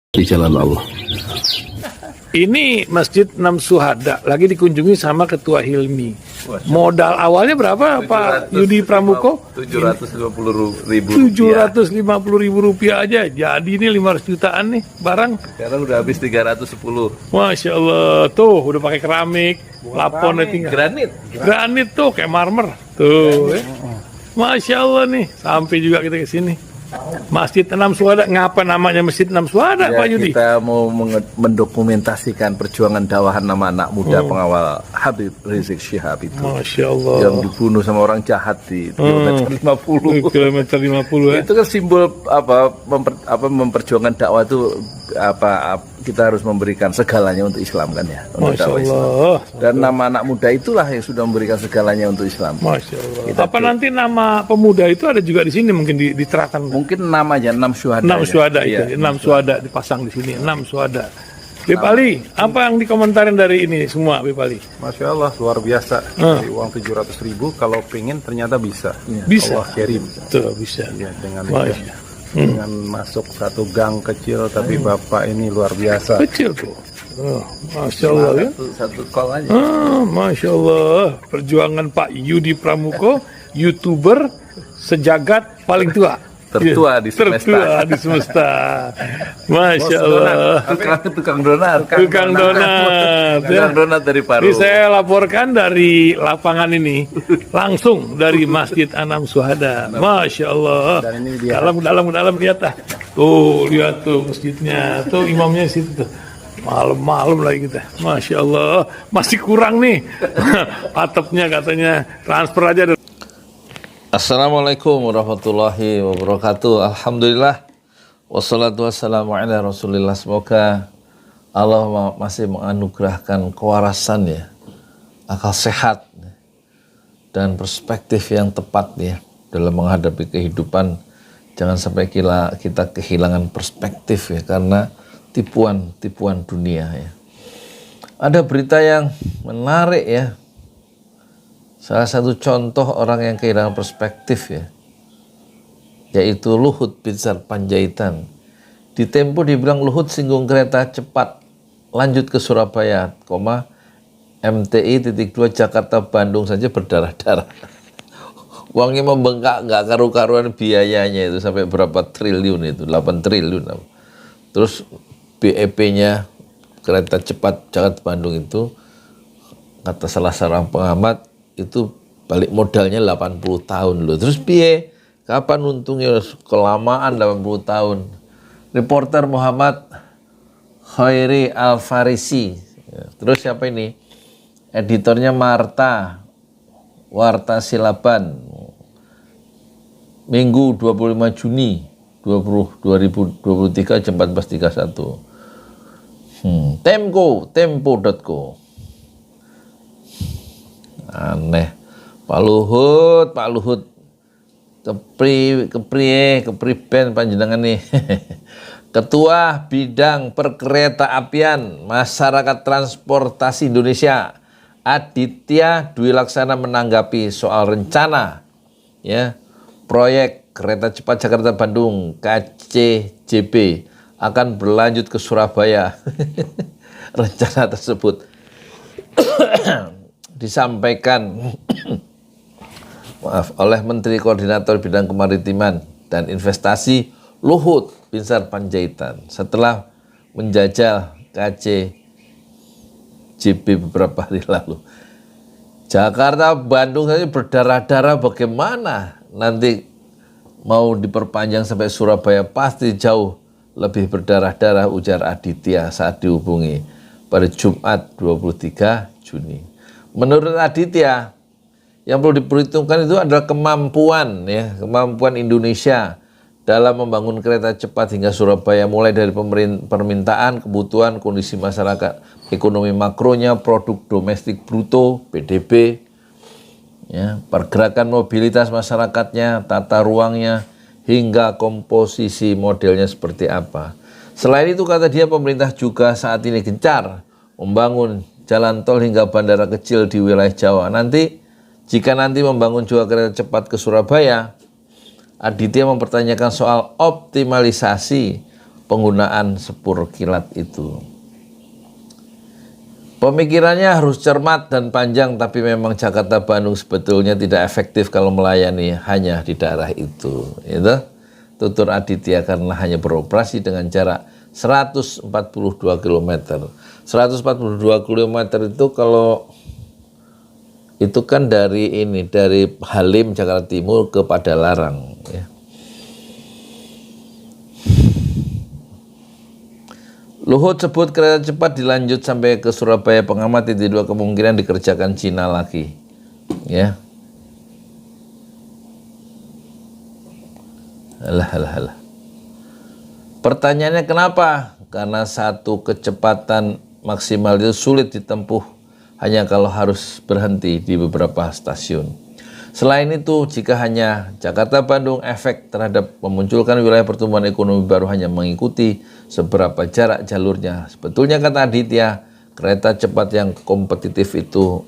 di jalan Allah. Ini Masjid Enam Syuhada lagi dikunjungi sama Ketua Hilmi. Modal awalnya berapa Pak Yudi Pramuko? 750.000 rupiah aja. Jadi ini 500 jutaan nih barang. Sekarang udah habis 310. Masya Allah, tuh udah pakai keramik, plafonnya tinggal. Granit tuh kayak marmer. Tuh, Masya Allah nih, sampai juga kita ke sini. Masjid Enam Syuhada, ngapa namanya Masjid Enam Syuhada, Ya, Pak Yudi? kita mau mendokumentasikan perjuangan dakwahan nama anak muda pengawal Habib Rizik Syihab itu. Masya Allah. Yang dibunuh sama orang jahat di kilometer 50. Kilometer 50 ya. Itu kan simbol memperjuangkan dakwah itu kita harus memberikan segalanya untuk Islam kan ya. Untuk Masya dakwah Islam. Allah. Dan nama anak muda itulah yang sudah memberikan segalanya untuk Islam. Masya Allah. Apa nanti nama pemuda itu ada juga di sini mungkin diterapkan? Mungkin namanya 6 syuhada. 6 syuhada Iya, itu, 6 syuhada dipasang di sini, 6 syuhada. Beb Ali, apa yang dikomentarin dari ini semua, Beb Ali? Masya Allah, luar biasa. Dari uang 700.000, kalau pengen ternyata bisa. Bisa. Allah kirim. Tuh, bisa. Ya, dengan Masya. dengan masuk satu gang kecil, tapi Bapak ini luar biasa. Kecil tuh. Oh, Masya Allah ya. Satu call aja. Masya Allah. Perjuangan Pak Yudi Pramuko, YouTuber sejagat paling tua. Tertua di semesta. Tertua di semesta. Masya Allah. Tukang donat. Tukang donat. Tukang donat dari Paru. Ini saya laporkan dari lapangan ini, langsung dari Masjid Enam Syuhada. Masya Allah. Dan ini dia. Dalam lihat ah. Tuh, lihat tuh masjidnya. Tuh imamnya di situ tuh. Malam-malam lagi kita. Masya Allah. Masih kurang nih. Atapnya katanya transfer aja. Assalamualaikum warahmatullahi wabarakatuh. Alhamdulillah. Wassalatu wassalamu ala rasulillah. Semoga Allah masih menganugerahkan kewarasan ya, akal sehat dan perspektif yang tepat ya dalam menghadapi kehidupan. Jangan sampai kita kehilangan perspektif ya karena tipuan dunia ya. Ada berita yang menarik ya. Salah satu contoh orang yang kehilangan perspektif ya, yaitu Luhut Binsar Panjaitan. Di Tempo dibilang Luhut singgung kereta cepat lanjut ke Surabaya, MTI _2 Jakarta Bandung saja berdarah-darah. Uangnya membengkak nggak karu-karuan biayanya itu sampai berapa triliun itu, 8 triliun. Terus BEP-nya kereta cepat Jakarta Bandung itu kata salah seorang pengamat itu balik modalnya 80 tahun loh. Terus piye? Kapan untungnya? Kelamaan 80 tahun. Reporter Muhammad Khairi Al-Farisi. Terus siapa ini? Editornya Marta Warta Silaban. Minggu 25 Juni 2023 jam 14.31. Tempo.co. Aneh. Pak Luhut kepriben panjenengan nih. Ketua Bidang Perkereta Apian Masyarakat Transportasi Indonesia Aditya Dwi Laksana menanggapi soal rencana ya proyek kereta cepat Jakarta Bandung KCJB akan berlanjut ke Surabaya. Rencana tersebut disampaikan oleh Menteri Koordinator Bidang Kemaritiman dan Investasi Luhut Binsar Panjaitan setelah menjajal KCJB beberapa hari lalu. Jakarta Bandung saja berdarah-darah, bagaimana nanti mau diperpanjang sampai Surabaya, pasti jauh lebih berdarah-darah, ujar Aditya saat dihubungi pada Jumat 23 Juni. Menurut Aditya, yang perlu diperhitungkan itu adalah kemampuan Indonesia dalam membangun kereta cepat hingga Surabaya, mulai dari permintaan, kebutuhan, kondisi masyarakat, ekonomi makronya, produk domestik bruto, PDB, ya, pergerakan mobilitas masyarakatnya, tata ruangnya, hingga komposisi modelnya seperti apa. Selain itu, kata dia, pemerintah juga saat ini gencar membangun jalan tol hingga bandara kecil di wilayah Jawa. Jika nanti membangun juga kereta cepat ke Surabaya, Aditya mempertanyakan soal optimalisasi penggunaan sepur kilat itu. Pemikirannya harus cermat dan panjang, tapi memang Jakarta Bandung sebetulnya tidak efektif kalau melayani hanya di daerah itu. Gitu. Tutur Aditya karena hanya beroperasi dengan jarak 142 km. 142 km itu kalau itu kan dari Halim Jakarta Timur ke Padalarang ya. Luhut sebut kereta cepat dilanjut sampai ke Surabaya. Pengamat itu dua kemungkinan dikerjakan Cina lagi ya. Alah. Pertanyaannya kenapa? Karena satu kecepatan maksimal itu sulit ditempuh hanya kalau harus berhenti di beberapa stasiun. Selain itu, jika hanya Jakarta-Bandung, efek terhadap memunculkan wilayah pertumbuhan ekonomi baru hanya mengikuti seberapa jarak jalurnya. Sebetulnya kata Aditya, kereta cepat yang kompetitif itu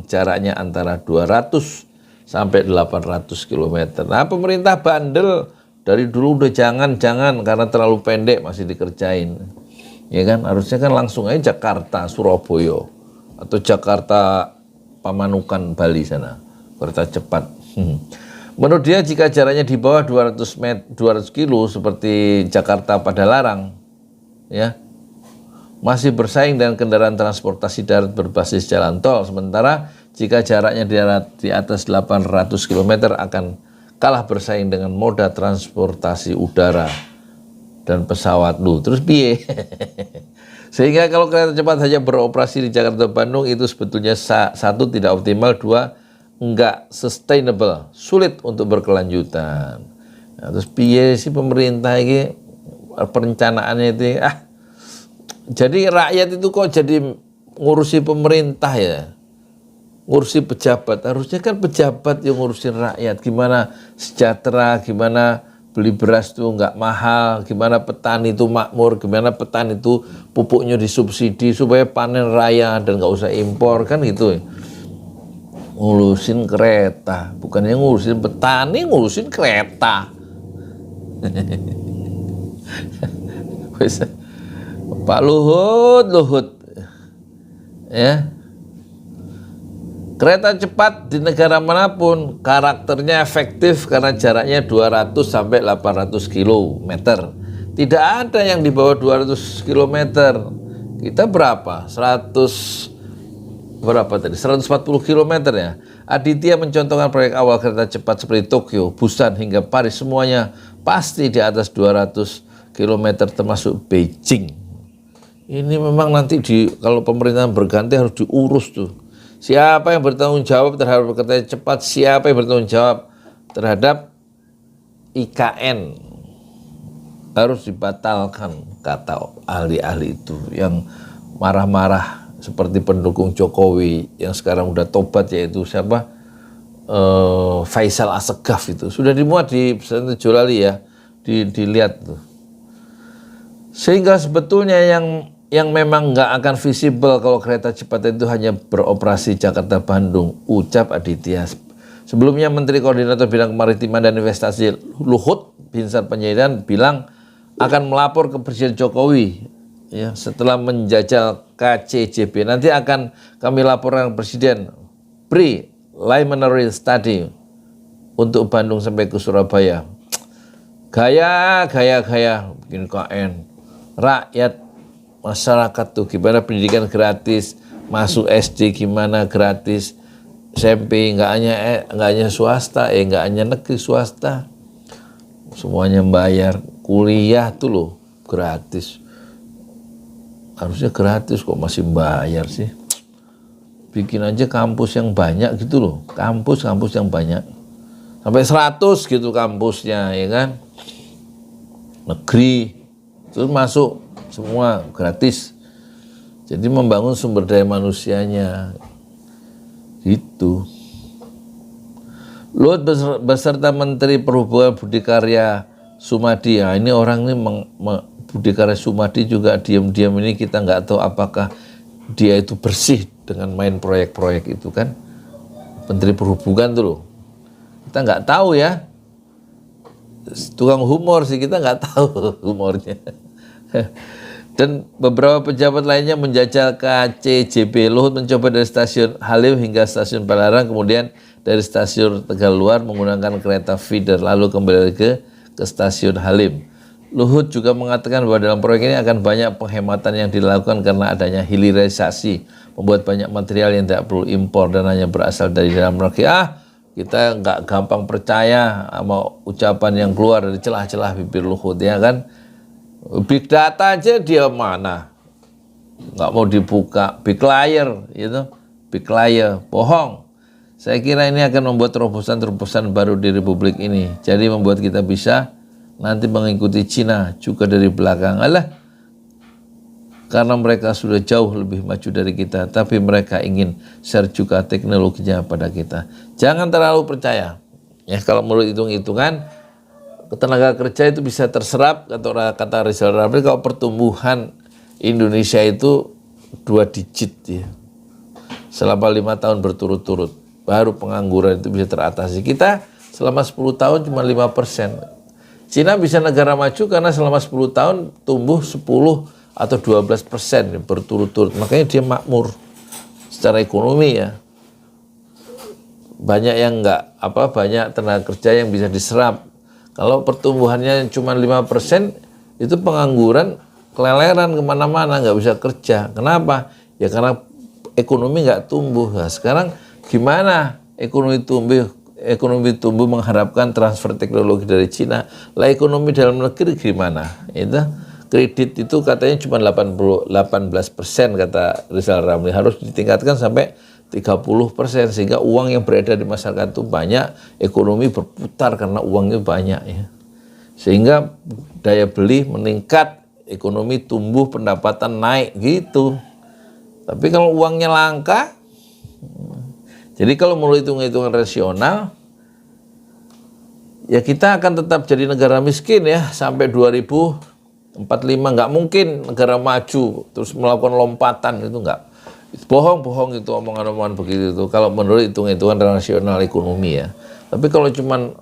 jaraknya antara 200 sampai 800 km. Nah, pemerintah bandel dari dulu udah jangan karena terlalu pendek masih dikerjain. Ya kan, harusnya kan langsung aja Jakarta, Surabaya, atau Jakarta, Pamanukan, Bali sana, kereta cepat. Menurut dia jika jaraknya di bawah 200 kilo seperti Jakarta Padalarang, ya, masih bersaing dengan kendaraan transportasi darat berbasis jalan tol. Sementara jika jaraknya di atas 800 km akan kalah bersaing dengan moda transportasi udara dan pesawat. Terus piye? Sehingga kalau kereta cepat hanya beroperasi di Jakarta Bandung itu sebetulnya satu tidak optimal, dua enggak sustainable, sulit untuk berkelanjutan. Nah, terus piye sih pemerintah ini perencanaannya itu jadi rakyat itu kok jadi ngurusi pemerintah ya, ngurusi pejabat. Harusnya kan pejabat yang ngurusin rakyat, gimana sejahtera, gimana beli beras tuh nggak mahal, gimana petani itu makmur, gimana petani itu pupuknya disubsidi supaya panen raya dan nggak usah impor, kan gitu. Ngurusin kereta, bukannya ngurusin petani, ngurusin kereta. Pak Luhut, ya. Kereta cepat di negara manapun karakternya efektif karena jaraknya 200 sampai 800 km. Tidak ada yang di bawah 200 km. Kita berapa? 140 km ya. Aditya mencontohkan proyek awal kereta cepat seperti Tokyo, Busan hingga Paris, semuanya pasti di atas 200 km termasuk Beijing. Ini memang nanti kalau pemerintahan berganti harus diurus tuh. Siapa yang bertanggung jawab terhadap kereta cepat? Siapa yang bertanggung jawab terhadap IKN? Harus dibatalkan, kata ahli-ahli itu yang marah-marah seperti pendukung Jokowi yang sekarang udah tobat, yaitu siapa? Faisal Assegaf itu. Sudah dimuat di pesantren Jolali ya, dilihat tuh. Sehingga sebetulnya yang memang nggak akan visible kalau kereta cepat itu hanya beroperasi Jakarta-Bandung, ucap Aditya. Sebelumnya Menteri Koordinator Bidang Kemaritiman dan Investasi Luhut Binsar Panjaitan bilang akan melapor ke Presiden Jokowi ya, setelah menjajal KCJB. Nanti akan kami laporkan ke Presiden preliminary study untuk Bandung sampai ke Surabaya. Gaya bikin KN. Rakyat masyarakat tuh gimana pendidikan gratis, masuk SD gimana gratis, SMP nggak hanya swasta, nggak hanya negeri, swasta semuanya bayar. Kuliah tuh loh gratis, harusnya gratis kok masih bayar sih. Bikin aja kampus yang banyak gitu loh, kampus yang banyak sampai 100 gitu kampusnya ya kan, negeri terus masuk semua gratis. Jadi membangun sumber daya manusianya gitu. Luhut beserta Menteri Perhubungan Budi Karya Sumadi. Nah, ini orang ini Budi Karya Sumadi juga diam-diam ini kita nggak tahu apakah dia itu bersih dengan main proyek-proyek itu kan. Menteri Perhubungan tuh loh. Kita nggak tahu ya. tukang humor sih, kita nggak tahu humornya. Dan beberapa pejabat lainnya menjajal KCJB. Luhut mencoba dari stasiun Halim hingga stasiun Padalarang, kemudian dari stasiun Tegaluar menggunakan kereta feeder, lalu kembali ke stasiun Halim. Luhut juga mengatakan bahwa dalam proyek ini akan banyak penghematan yang dilakukan karena adanya hilirisasi, membuat banyak material yang tidak perlu impor dan hanya berasal dari dalam negeri. Kita nggak gampang percaya sama ucapan yang keluar dari celah-celah bibir Luhut, ya kan? Big data aja dia mana? Nggak mau dibuka. Big liar, gitu. Big liar, bohong. Saya kira ini akan membuat terobosan-terobosan baru di Republik ini. Jadi membuat kita bisa nanti mengikuti Cina juga dari belakang. Karena mereka sudah jauh lebih maju dari kita, tapi mereka ingin share juga teknologinya pada kita. Jangan terlalu percaya. Ya, kalau menurut hitung-hitungan, tenaga kerja itu bisa terserap, kata Rizal Ramli, kalau pertumbuhan Indonesia itu 2 digit ya, selama 5 tahun berturut-turut, baru pengangguran itu bisa teratasi. Kita selama 10 tahun cuma 5%. Cina bisa negara maju karena selama 10 tahun tumbuh 10 atau 12% berturut-turut, makanya dia makmur secara ekonomi ya. Banyak yang banyak tenaga kerja yang bisa diserap. Kalau pertumbuhannya cuma 5%, itu pengangguran keleleran kemana-mana, nggak bisa kerja. Kenapa? Ya karena ekonomi nggak tumbuh. Nah, sekarang gimana ekonomi tumbuh mengharapkan transfer teknologi dari Cina? Lah ekonomi dalam negeri gimana? Itu kredit itu katanya cuma 18% kata Rizal Ramli, harus ditingkatkan sampai 30%, sehingga uang yang beredar di masyarakat itu banyak, ekonomi berputar karena uangnya banyak ya. Sehingga daya beli meningkat, ekonomi tumbuh, pendapatan naik gitu. Tapi kalau uangnya langka, jadi kalau menurut hitung-hitungan rasional, ya kita akan tetap jadi negara miskin ya sampai 2045. Nggak mungkin negara maju terus melakukan lompatan, itu nggak. Bohong itu omongan-omongan begitu itu kalau menurut hitung-hitungan rasional ekonomi ya. Tapi kalau cuman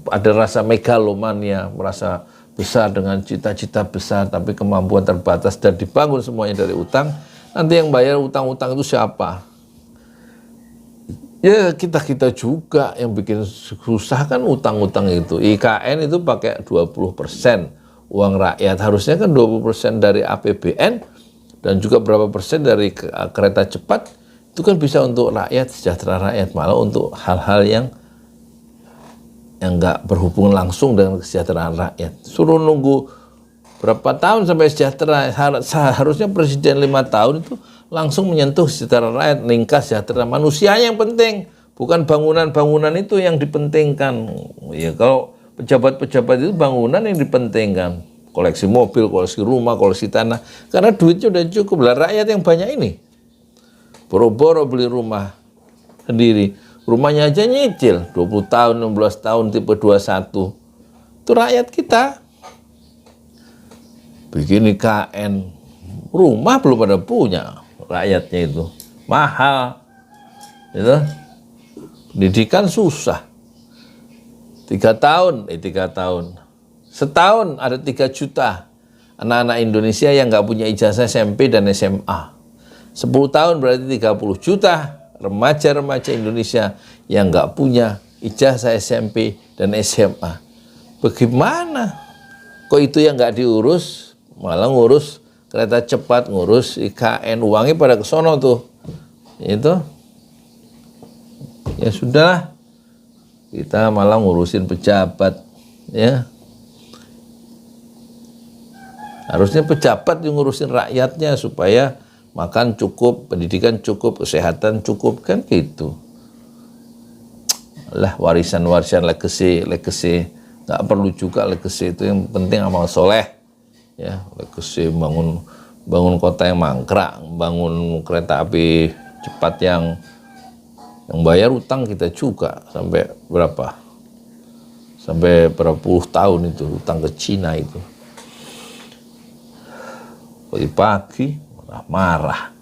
ada rasa megalomania, merasa besar dengan cita-cita besar tapi kemampuan terbatas dan dibangun semuanya dari utang, nanti yang bayar utang-utang itu siapa? Ya kita juga yang bikin susah kan utang-utang itu. IKN itu pakai 20% uang rakyat, harusnya kan 20% dari APBN dan juga berapa persen dari kereta cepat, itu kan bisa untuk rakyat, sejahtera rakyat, malah untuk hal-hal yang nggak berhubungan langsung dengan kesejahteraan rakyat. Suruh nunggu berapa tahun sampai sejahtera, harusnya presiden 5 tahun itu langsung menyentuh kesejahteraan rakyat, meningkat sejahtera manusia yang penting, bukan bangunan-bangunan itu yang dipentingkan. Ya kalau pejabat-pejabat itu bangunan yang dipentingkan. Koleksi mobil, koleksi rumah, koleksi tanah. Karena duitnya udah cukup. Lah rakyat yang banyak ini. Boro-boro beli rumah sendiri. Rumahnya aja nyicil. 20 tahun, 16 tahun, tipe 21. Itu rakyat kita. Bikin IKN. Rumah belum pada punya rakyatnya itu. Mahal. Gitu. Pendidikan susah. 3 tahun. Setahun ada 3 juta anak-anak Indonesia yang nggak punya ijazah SMP dan SMA. 10 tahun berarti 30 juta remaja-remaja Indonesia yang nggak punya ijazah SMP dan SMA. Bagaimana? Kok itu yang nggak diurus, malah ngurus kereta cepat, ngurus IKN, uangnya pada ke sono tuh. Itu. Ya sudah, kita malah ngurusin pejabat, ya. Harusnya pejabat yang ngurusin rakyatnya supaya makan cukup, pendidikan cukup, kesehatan cukup, kan gitu. Lah warisan-warisan legacy, nggak perlu juga legacy, itu yang penting amal soleh. Ya, legacy bangun kota yang mangkrak, bangun kereta api cepat yang bayar utang kita juga sampai berapa? Sampai berapa puluh tahun itu utang ke Cina itu. Pagi-pagi marah.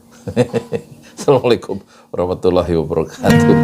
Assalamualaikum warahmatullahi wabarakatuh.